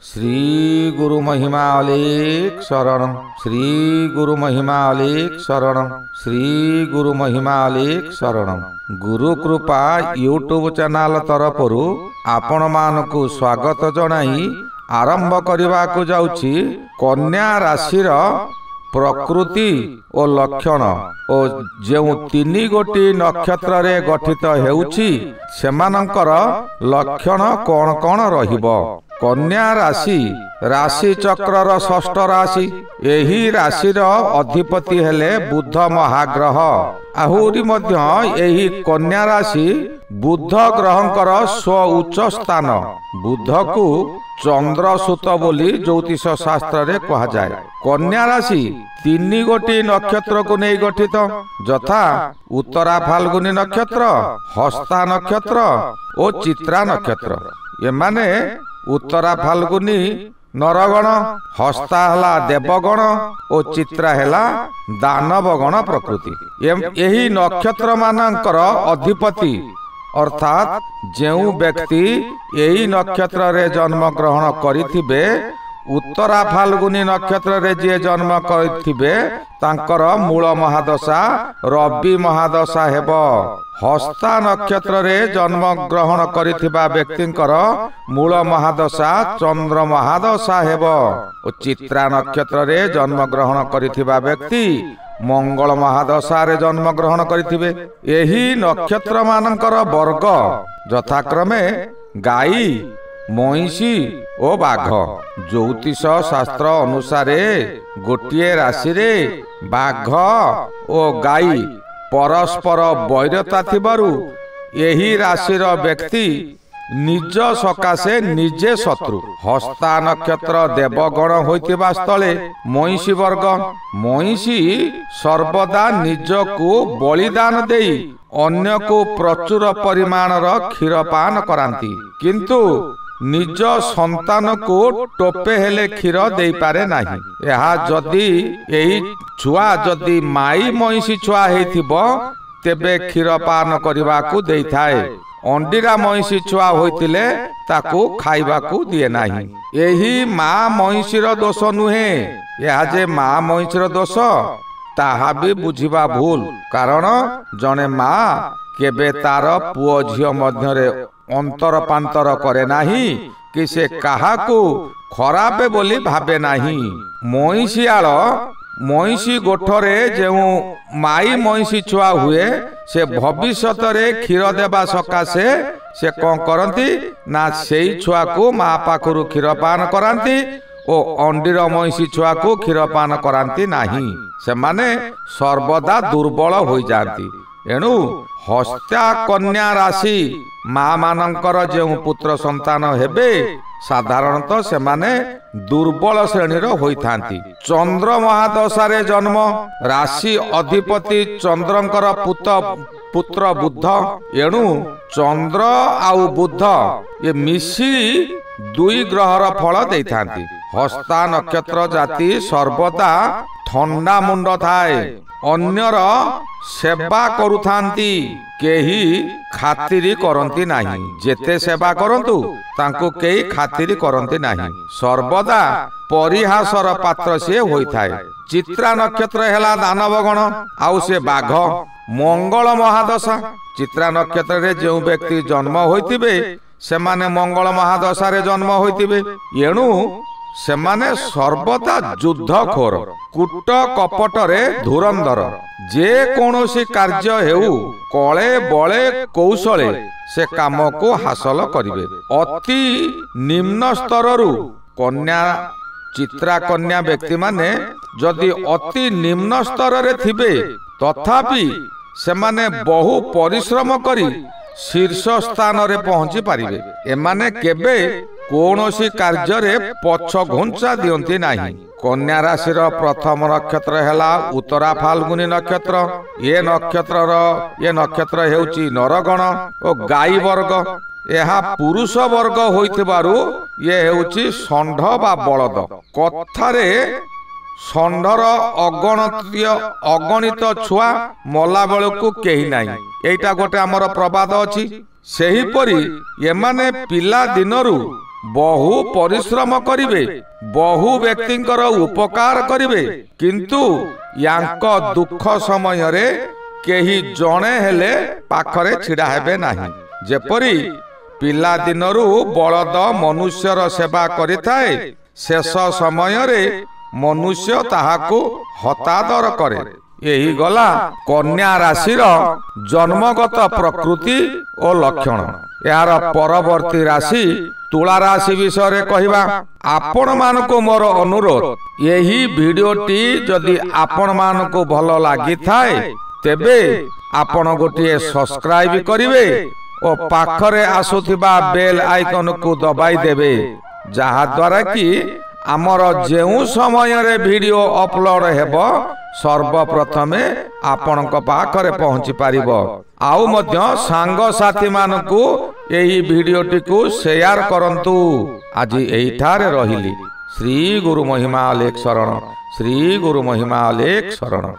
श्री गुरु महिमा अलेख शरण, श्री गुरु महिमा अलेख शरण, श्री गुरु महिमा अलेख शरण। गुरु कृपा यूट्यूब चैनल तरफरु आपण मानकु स्वागत जणाई आरंभ करने को जाउछि कन्या राशि प्रकृति और लक्षण और जो तीन गोटी नक्षत्र रे गठित हेउछि सेमानंकर लक्षण कौन कौन रहिबो। कन्या राशि राशि चक्र षष्ठ राशि, एही राशि अधिपति हेले बुध महाग्रह। आहुरी मध्य एही कन्या राशि बुध ग्रहंकर स्व उच्च स्थान। बुध को चंद्रसूत बोली ज्योतिष शास्त्र रे कहा जाए। कन्या राशि तीन गोटी नक्षत्र को नहीं गठित, यथा उत्तरा फाल्गुनी नक्षत्र, हस्ता नक्षत्र और चित्रा नक्षत्र। ये माने उत्तरा फाल्गुनी नरगण, हस्ता हला देवगण और चित्रा हेला दानवगण प्रकृति। यही नक्षत्र मानकर अधिपति अर्थात जेउ व्यक्ति यही नक्षत्र रे जन्म ग्रहण करिथिबे, उत्तरा फाल्गुनी नक्षत्र रे जे जन्म करिथिबे तांकर मूल महादशा रवि महादशा हेबो। हस्ता नक्षत्र रे जन्म ग्रहण करिथिबा व्यक्तिंकर मूल महादशा चंद्र महादशा हेबो। चित्रा नक्षत्र रे जन्म ग्रहण करिथिबा व्यक्ति मंगल महादशा रे जन्म ग्रहण करिथिबे। एही नक्षत्र मानकर वर्ग यथाक्रमे गाई, महिषी और बाघ। ज्योतिष शास्त्र अनुसारे गोटिए राशि रे बाघ और गाई परस्पर वैरता थिबारु एही राशिर व्यक्ति निज सकाशे निजे शत्रु। हस्ता नक्षत्र देवगण होइतिबा स्थले महिषी वर्ग, महिषी सर्वदा निज को बलिदान देई अन्य को प्रचुर परिमाणर क्षीर पान करांती, किंतु निज संतान को टोपे हेले क्षीर दे पारे नाही। यहा जदि एही छुआ जदि माई महिषी छुआ हेथिबो तेबे क्षीर पान करबा को देई थाए। अंडीरा महिषी छुआ होइतिले ताकू खाइबा को दिए नाही। एही माँ महिषीर दोष नुहे, यहा जे माँ महिषीर दोष ताहा भी बुझिबा भूल। कारण जने माँ केबे तार पुओ झियो मध्यरे अंतर पांतर करे नाही कि से काहाकू खराबे बोली भाबे नाही। महिषीआल महिषी गोठरे जो माई महिषी छुआ हुए से भविष्यत रे क्षीर देबा सकाशे से कौन करती ना सेई छुआ को माँ पाखरु क्षीर पान करांती और अंडीर महिषी छुआ को क्षीर पान करांती नाही। से माने सर्वदा दुर्बल हो जाती। एणु हस्ता कन्या राशि माँ मानकर जो पुत्र संतान हेबे साधारणतः से माने दुर्बल श्रेणीर होइथांती। चंद्र महादशारे जन्म, राशि अधिपति चंद्रंकर पुत्र बुध। एणु चंद्र आउ बुध ये मिशी दुई ग्रहर फल देइथांती। हस्ता नक्षत्र जाति सर्वदा ठंडा मुंड थाए, अन्यर सेवा करुथांती, केही खातिरी करंती नाही। जेते सेवा करंतु तांको केही खातिरी करंती नाही, सर्वदा परिहासर पात्र से होइथाए। चित्रा नक्षत्र हेला दानवगण आउ से बाघ। मंगल महादशा चित्रा नक्षत्र रे जो व्यक्ति जन्म होइतिबे सेमाने मंगल महादशा रे जन्म होइतिबे। एणु सेमाने सर्वदा युद्धखोर, कूट कपटरे धुरंधर। जे कौनसी कार्य हेउ कले बले कौशले से काम को हासिल करिवे। अति निम्न स्तररु कन्या चित्रा कन्या व्यक्ति माने जदि अति निम्न स्तर रे थिबे तथापि सेमाने बहु परिश्रम करी शीर्ष स्थान रे पहुंची पारिबे। एमाने केबे कौनसी कार्य रे पछ घुंचा दियंती नाही। कन्या राशि प्रथम नक्षत्र हेला उत्तरा फाल्गुनी नक्षत्र। ये नक्षत्र हेउची नरगण और गाई वर्ग। यह पुरुष वर्ग होइथिबारु ये हेउची षंढ बा बलद। कथारे षंढर अगणित छुआ मला बेलू केही नाही, एटा गोटे आमर प्रबाद अछि। सेहीपरि एमाने पिला दिनरु बहु परिश्रम करिवे, बहु व्यक्तिंकर उपकार करिवे, किंतु यांक दुख समय रे केही जणे हेले पाखरे छिड़ा हेबे नाही। जेपरी पिला दिनरू बलद मनुष्यर सेवा करिथाए, शेष समय रे मनुष्य ताहाकू हतादर करे। यही गला कन्या राशिर जन्मगत प्रकृति और लक्षण। यार परवर्ती राशि तुला राशि विषय कहवा। आपण मानकु मोर अनुरोध, यही वीडियोटी जदि आपण मानकु भल लागि थाए तेबे आपण गोटे सब्सक्राइब करिवे और पाखरे आसुथिबा बेल आइकन को दबाई देबे, जहा द्वारा कि आमर जेउ समय रे वीडियो अपलोड हेबो सर्वप्रथमे आपणक पाखरे पहुंची पारिबो। आउ मध्य सांग साथी मानकु एही वीडियोटी को शेयर करंतु। आज एठारे रहिली। श्री गुरु महिमा अलेख शरण, श्री गुरु महिमा अलेख शरण।